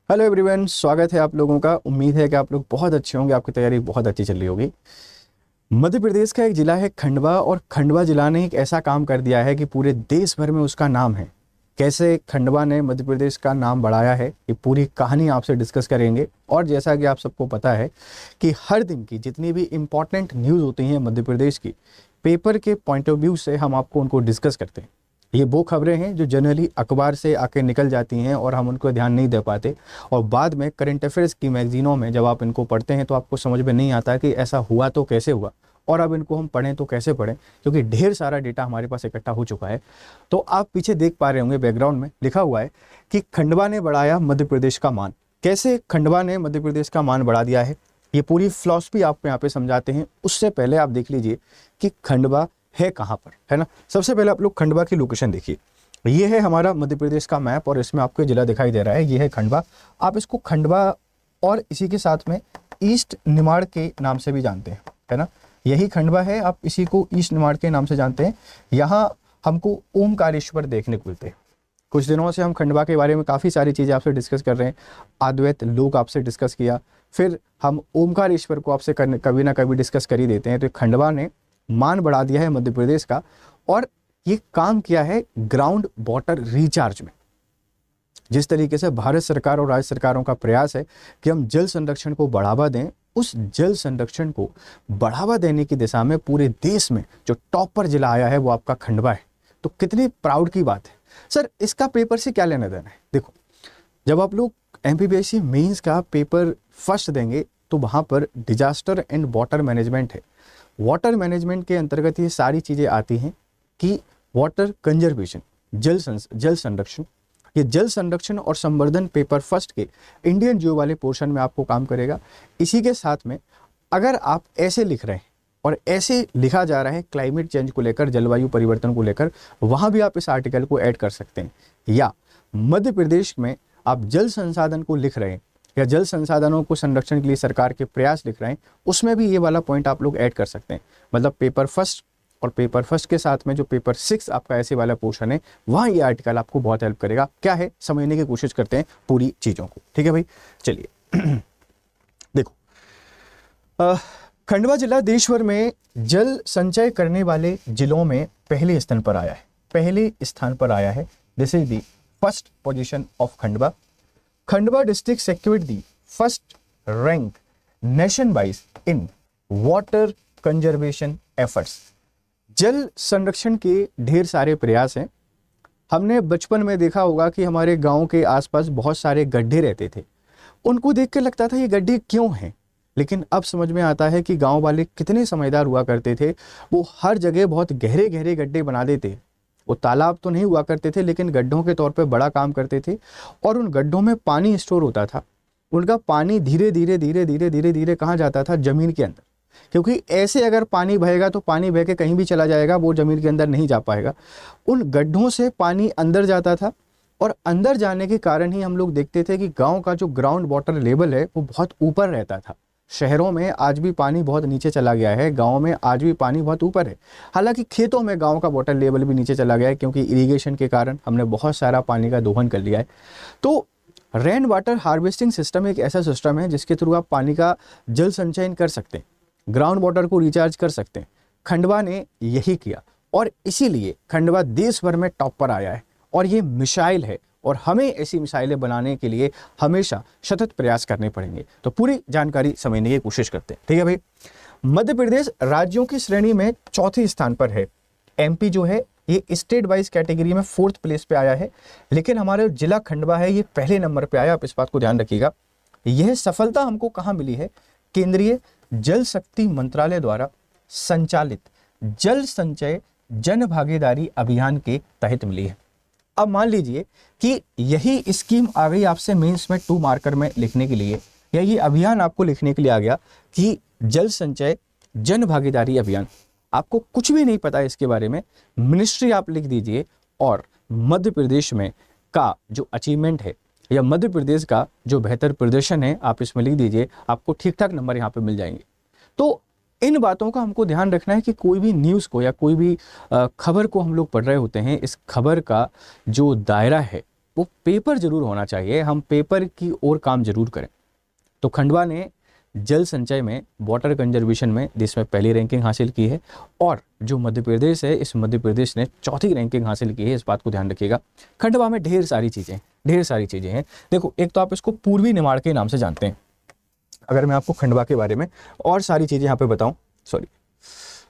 Hello everyone, स्वागत है आप लोगों का। उम्मीद है कि आप लोग बहुत अच्छे होंगे, आपकी तैयारी बहुत अच्छी चल रही होगी। मध्य प्रदेश का एक जिला है खंडवा, और खंडवा जिला ने एक ऐसा काम कर दिया है कि पूरे देश भर में उसका नाम है। कैसे खंडवा ने मध्य प्रदेश का नाम बढ़ाया है, ये पूरी कहानी आपसे डिस्कस करेंगे। और जैसा कि आप सबको पता है कि हर दिन की जितनी भी इम्पॉर्टेंट न्यूज़ होती हैं मध्य प्रदेश की, पेपर के पॉइंट ऑफ व्यू से हम आपको उनको डिस्कस करते हैं। ये वो खबरें हैं जो जनरली अखबार से आके निकल जाती हैं और हम उनको ध्यान नहीं दे पाते, और बाद में करंट अफेयर्स की मैगजीनों में जब आप इनको पढ़ते हैं तो आपको समझ में नहीं आता कि ऐसा हुआ तो कैसे हुआ, और अब इनको हम पढ़ें तो कैसे पढ़ें, क्योंकि ढेर सारा डेटा हमारे पास इकट्ठा हो चुका है। तो आप पीछे देख पा रहे होंगे बैकग्राउंड में लिखा हुआ है कि खंडवा ने बढ़ाया मध्य प्रदेश का मान। कैसे खंडवा ने मध्य प्रदेश का मान बढ़ा दिया है, ये पूरी फिलॉसफी आपको यहाँ पे समझाते हैं। उससे पहले आप देख लीजिए कि खंडवा है कहाँ पर, है ना। सबसे पहले आप लोग खंडवा की लोकेशन देखिए। ये है हमारा मध्य प्रदेश का मैप, और इसमें आपको जिला दिखाई दे रहा है, ये है खंडवा। आप इसको खंडवा और इसी के साथ में ईस्ट निमाड़ के नाम से भी जानते हैं, है ना। यही खंडवा है, आप इसी को ईस्ट निमाड़ के नाम से जानते हैं। यहाँ हमको ओमकारेश्वर देखने को मिलते हैं। कुछ दिनों से हम खंडवा के बारे में काफ़ी सारी चीज़ें आपसे डिस्कस कर रहे हैं। अद्वैत लोक आपसे डिस्कस किया, फिर हम ओमकारेश्वर को आपसे कभी ना कभी डिस्कस कर ही देते हैं। तो खंडवा ने मान बढ़ा दिया है मध्य प्रदेश का, और ये काम किया है ग्राउंड वाटर रिचार्ज में। जिस तरीके से भारत सरकार और राज्य सरकारों का प्रयास है कि हम जल संरक्षण को बढ़ावा दें, उस जल संरक्षण को बढ़ावा देने की दिशा में पूरे देश में जो टॉप पर जिला आया है वो आपका खंडवा है। तो कितनी प्राउड की बात है। सर, इसका पेपर से क्या लेना देना है? देखो, जब आप लोग एमपीपीएससी मेंस का पेपर फर्स्ट देंगे तो वहाँ पर डिजास्टर एंड वाटर मैनेजमेंट है। वाटर मैनेजमेंट के अंतर्गत ये सारी चीज़ें आती हैं कि वाटर कंजर्वेशन, जल संरक्षण। ये जल संरक्षण और संवर्धन पेपर फर्स्ट के इंडियन जियो वाले पोर्शन में आपको काम करेगा। इसी के साथ में अगर आप ऐसे लिख रहे हैं और ऐसे लिखा जा रहा है क्लाइमेट चेंज को लेकर, जलवायु परिवर्तन को लेकर, वहाँ भी आप इस आर्टिकल को ऐड कर सकते हैं। या मध्य प्रदेश में आप जल संसाधन को लिख रहे हैं या जल संसाधनों को संरक्षण के लिए सरकार के प्रयास लिख रहे हैं, उसमें भी ये वाला पॉइंट आप लोग ऐड कर सकते हैं। मतलब पेपर फर्स्ट और पेपर फर्स्ट के साथ में जो पेपर 6 आपका ऐसे वाला पोर्शन है, वहाँ ये आर्टिकल आपको बहुत हेल्प करेगा। क्या है, समझने की कोशिश करते हैं पूरी चीज़ों को। ठीक है भाई, चलिए। देखो, खंडवा जिला देश भर में जल संचय करने वाले जिलों में पहले स्थान पर आया है। पहले स्थान पर आया है। This is the first position of Khandwa. Khandwa district secured the first rank nation wise in water conservation efforts. जल संरक्षण के ढेर सारे प्रयास हैं। हमने बचपन में देखा होगा कि हमारे गांव के आसपास बहुत सारे गड्ढे रहते थे। उनको देख के लगता था ये गड्ढे क्यों हैं, लेकिन अब समझ में आता है कि गांव वाले कितने समझदार हुआ करते थे। वो हर जगह बहुत गहरे गहरे गड्ढे बना देते। वो तालाब तो नहीं हुआ करते थे, लेकिन गड्ढों के तौर पे बड़ा काम करते थे, और उन गड्ढों में पानी स्टोर होता था। उनका पानी धीरे धीरे धीरे धीरे धीरे धीरे कहाँ जाता था? जमीन के अंदर। क्योंकि ऐसे अगर पानी बहेगा तो पानी बह के कहीं भी चला जाएगा, वो जमीन के अंदर नहीं जा पाएगा। उन गड्ढों से पानी अंदर जाता था, और अंदर जाने के कारण ही हम लोग देखते थे कि गांव का जो ग्राउंड वाटर लेवल है वो बहुत ऊपर रहता था। शहरों में आज भी पानी बहुत नीचे चला गया है, गाँव में आज भी पानी बहुत ऊपर है। हालांकि खेतों में गाँव का वाटर लेवल भी नीचे चला गया है, क्योंकि इरीगेशन के कारण हमने बहुत सारा पानी का दोहन कर लिया है। तो रेन वाटर हार्वेस्टिंग सिस्टम एक ऐसा सिस्टम है जिसके थ्रू आप पानी का जल संचयन कर सकते हैं, ग्राउंड वाटर को रिचार्ज कर सकते हैं। खंडवा ने यही किया, और इसीलिए खंडवा देश भर में टॉप पर आया है। और ये मिसाइल है, और हमें ऐसी मिसाइलें बनाने के लिए हमेशा सतत प्रयास करने पड़ेंगे। तो पूरी जानकारी समझने की कोशिश करते हैं। ठीक है भाई, मध्य प्रदेश राज्यों की श्रेणी में चौथे स्थान पर है। एमपी जो है ये स्टेट वाइज कैटेगरी में 4th प्लेस पे आया है, लेकिन हमारे जिला खंडवा है ये पहले नंबर पे आया। आप इस बात को ध्यान रखिएगा। यह सफलता हमको कहाँ मिली है? केंद्रीय जल शक्ति मंत्रालय द्वारा संचालित जल संचय जन भागीदारी अभियान के तहत मिली है। अब मान लीजिए कि यही स्कीम आ गई आपसे मेंस में 2 मार्कर में लिखने के लिए, या ये अभियान आपको लिखने के लिए आ गया कि जल संचय जन भागीदारी अभियान। आपको कुछ भी नहीं पता है इसके बारे में, मिनिस्ट्री आप लिख दीजिए, और मध्य प्रदेश में का जो अचीवमेंट है या मध्य प्रदेश का जो बेहतर प्रदर्शन है आप इसमें लिख दीजिए। आपको ठीक ठाक नंबर यहाँ पे मिल जाएंगे। तो इन बातों का हमको ध्यान रखना है कि कोई भी न्यूज़ को या कोई भी खबर को हम लोग पढ़ रहे होते हैं, इस खबर का जो दायरा है वो पेपर जरूर होना चाहिए, हम पेपर की ओर काम जरूर करें। तो खंडवा ने जल संचय में, वाटर कंजर्वेशन में देश में पहली रैंकिंग हासिल की है, और जो मध्य प्रदेश है, इस मध्य प्रदेश ने चौथी रैंकिंग हासिल की है। इस बात को ध्यान रखिएगा। खंडवा में ढेर सारी चीज़ें हैं। देखो, एक तो आप इसको पूर्वी निमाड़ के नाम से जानते हैं। अगर मैं आपको खंडवा के बारे में और सारी चीज़ें यहाँ पे बताऊँ,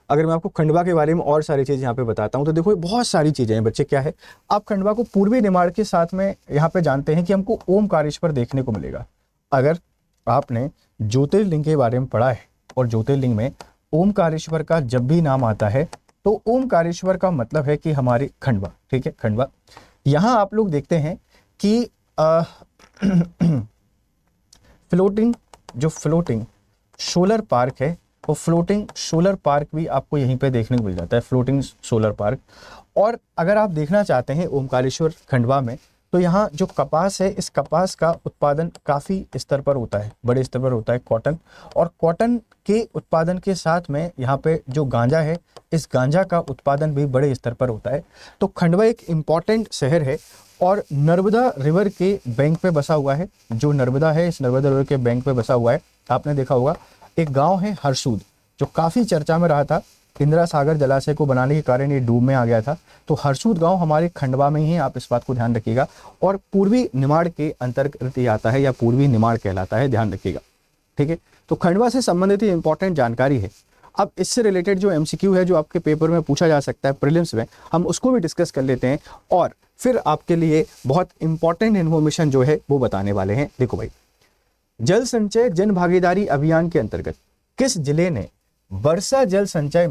अगर मैं आपको खंडवा के बारे में और सारी चीज़ यहाँ पे बताता हूँ तो देखो, बहुत सारी चीज़ें हैं बच्चे। क्या है, आप खंडवा को पूर्वी निमाड़ के साथ में यहाँ पे जानते हैं कि हमको ओमकारेश्वर देखने को मिलेगा। अगर आपने ज्योतिर्लिंग के बारे में पढ़ा है और ज्योतिर्लिंग में ओमकारेश्वर का जब भी नाम आता है तो ओमकारेश्वर का मतलब है कि हमारी खंडवा, ठीक है, खंडवा। यहाँ आप लोग देखते हैं कि फ्लोटिंग सोलर पार्क है, वो फ्लोटिंग सोलर पार्क भी आपको यहीं पे देखने को मिल जाता है, फ्लोटिंग सोलर पार्क। और अगर आप देखना चाहते हैं ओमकारेश्वर खंडवा में, तो यहाँ जो कपास है, इस कपास का उत्पादन काफ़ी स्तर पर होता है, बड़े स्तर पर होता है कॉटन, और कॉटन के उत्पादन के साथ में यहाँ पे जो गांजा है, इस गांजा का उत्पादन भी बड़े स्तर पर होता है। तो खंडवा एक इम्पॉर्टेंट शहर है और नर्मदा रिवर के बैंक पे बसा हुआ है। जो नर्मदा है, इस नर्मदा रिवर के बैंक पे बसा हुआ है। आपने देखा होगा एक गांव है हरसूद, जो काफ़ी चर्चा में रहा था। इंदिरा सागर जलाशय को बनाने के कारण ये डूब में आ गया था। तो हरसूद गांव हमारे खंडवा में ही है, आप इस बात को ध्यान रखिएगा। और पूर्वी निमाड़ के अंतर्गत ये आता है, या पूर्वी निमाड़ कहलाता है, ध्यान रखिएगा, ठीक है। तो खंडवा से संबंधित इंपॉर्टेंट जानकारी है। अब इससे रिलेटेड जो MCQ है, जो आपके पेपर में पूछा जा सकता है प्रीलिम्स में, हम उसको भी डिस्कस कर लेते हैं और फिर आपके लिए बहुत इंपॉर्टेंट इन्फॉर्मेशन जो है वो बताने वाले हैं। देखो भाई, जल संचय जन भागीदारी अभियान के अंतर्गत किस जिले ने वर्षा जल संचय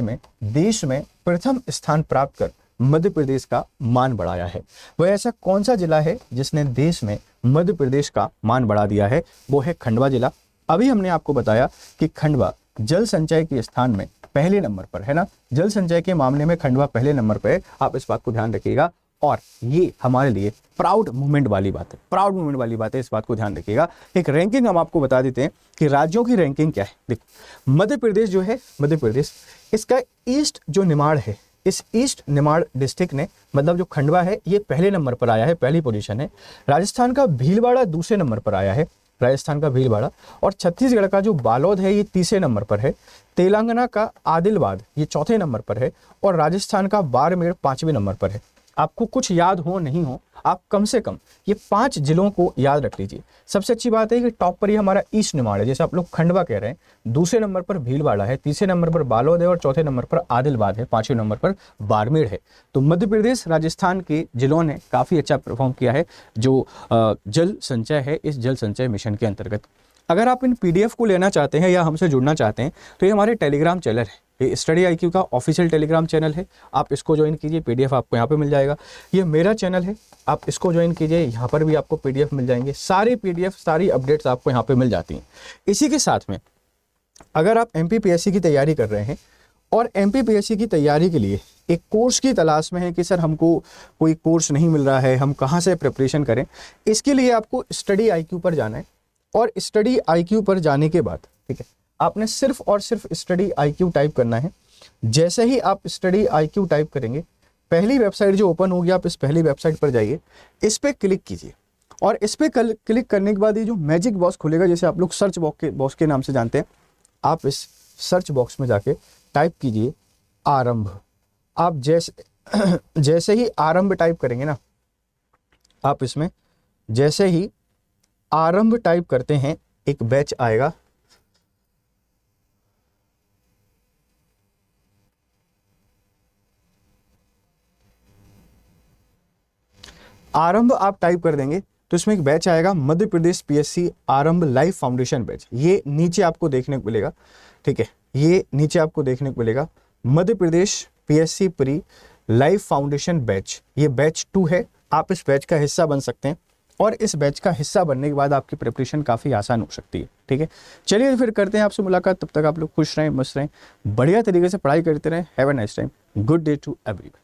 में देश में प्रथम स्थान प्राप्त कर मध्य प्रदेश का मान बढ़ाया है? वह ऐसा कौन सा जिला है जिसने देश में मध्य प्रदेश का मान बढ़ा दिया है? वो है खंडवा जिला। अभी हमने आपको बताया कि खंडवा जल संचय के स्थान में पहले नंबर पर है ना, जल संचय के मामले में खंडवा पहले नंबर पर है। आप इस बात को ध्यान रखिएगा और ये हमारे लिए प्राउड मोमेंट वाली बात है, इस बात को ध्यान रखिएगा। एक रैंकिंग हम आपको बता देते हैं कि राज्यों की रैंकिंग क्या है। देखो, मध्य प्रदेश जो है, मध्य प्रदेश, इसका ईस्ट जो निमाड़ है, इस ईस्ट निमाड़ डिस्ट्रिक्ट ने, मतलब जो खंडवा है, ये पहले नंबर पर आया है, पहली पोजीशन है। राजस्थान का भीलवाड़ा दूसरे नंबर पर आया है, राजस्थान का भीलवाड़ा। और छत्तीसगढ़ का जो बालोद है, ये तीसरे नंबर पर है। तेलंगाना का आदिलाबाद ये चौथे नंबर पर है और राजस्थान का बाड़मेर पांचवें नंबर पर है। आपको कुछ याद हो नहीं हो, आप कम से कम ये 5 जिलों को याद रख लीजिए। सबसे अच्छी बात है कि टॉप पर ही हमारा ईस्ट निमाड़ है, जैसे आप लोग खंडवा कह रहे हैं। दूसरे नंबर पर भीलवाड़ा है, तीसरे नंबर पर बालोद है और चौथे नंबर पर आदिलाबाद है, पांचवें नंबर पर बाड़मेर है। तो मध्य प्रदेश, राजस्थान के जिलों ने काफ़ी अच्छा परफॉर्म किया है जो जल संचय है, इस जल संचय मिशन के अंतर्गत। अगर आप इन PDF को लेना चाहते हैं या हमसे जुड़ना चाहते हैं तो ये हमारे टेलीग्राम चैनल है, ये स्टडी IQ का ऑफिशियल टेलीग्राम चैनल है। आप इसको ज्वाइन कीजिए, PDF आपको यहाँ पे मिल जाएगा। ये मेरा चैनल है, आप इसको ज्वाइन कीजिए, यहाँ पर भी आपको PDF मिल जाएंगे। सारी PDF, सारी अपडेट्स आपको यहाँ पे मिल जाती हैं। इसी के साथ में अगर आप MPPSC की तैयारी कर रहे हैं और MPPSC की तैयारी के लिए एक कोर्स की तलाश में है कि सर हमको कोई कोर्स नहीं मिल रहा है, हम कहाँ से प्रिपरेशन करें, इसके लिए आपको स्टडी IQ पर जाना है। और स्टडी IQ पर जाने के बाद, ठीक है, आपने सिर्फ और सिर्फ स्टडी IQ टाइप करना है। जैसे ही आप स्टडी IQ टाइप करेंगे, पहली वेबसाइट जो ओपन होगी, आप इस पहली वेबसाइट पर जाइए, इस पर क्लिक कीजिए और इस पर क्लिक करने के बाद ये जो मैजिक बॉक्स खुलेगा, जैसे आप लोग सर्च बॉक्स के नाम से जानते हैं, आप इस सर्च बॉक्स में जाके टाइप कीजिए आरंभ। आप जैसे ही आरंभ टाइप करेंगे ना, आप इसमें जैसे ही आरंभ टाइप करते हैं, एक बैच आएगा। आरंभ आप टाइप कर देंगे तो इसमें एक बैच आएगा, मध्य प्रदेश PSC आरंभ लाइव फाउंडेशन बैच। ये नीचे आपको देखने को मिलेगा, ठीक है, ये नीचे आपको देखने को मिलेगा Madhya Pradesh PSC pre live foundation batch. ये बैच 2 है। आप इस बैच का हिस्सा बन सकते हैं और इस बैच का हिस्सा बनने के बाद आपकी प्रिपरेशन काफ़ी आसान हो सकती है, ठीक है। चलिए फिर करते हैं आपसे मुलाकात। तब तक आप लोग खुश रहें, मस्त रहें, बढ़िया तरीके से पढ़ाई करते रहें। Have a nice time. Good day to everyone.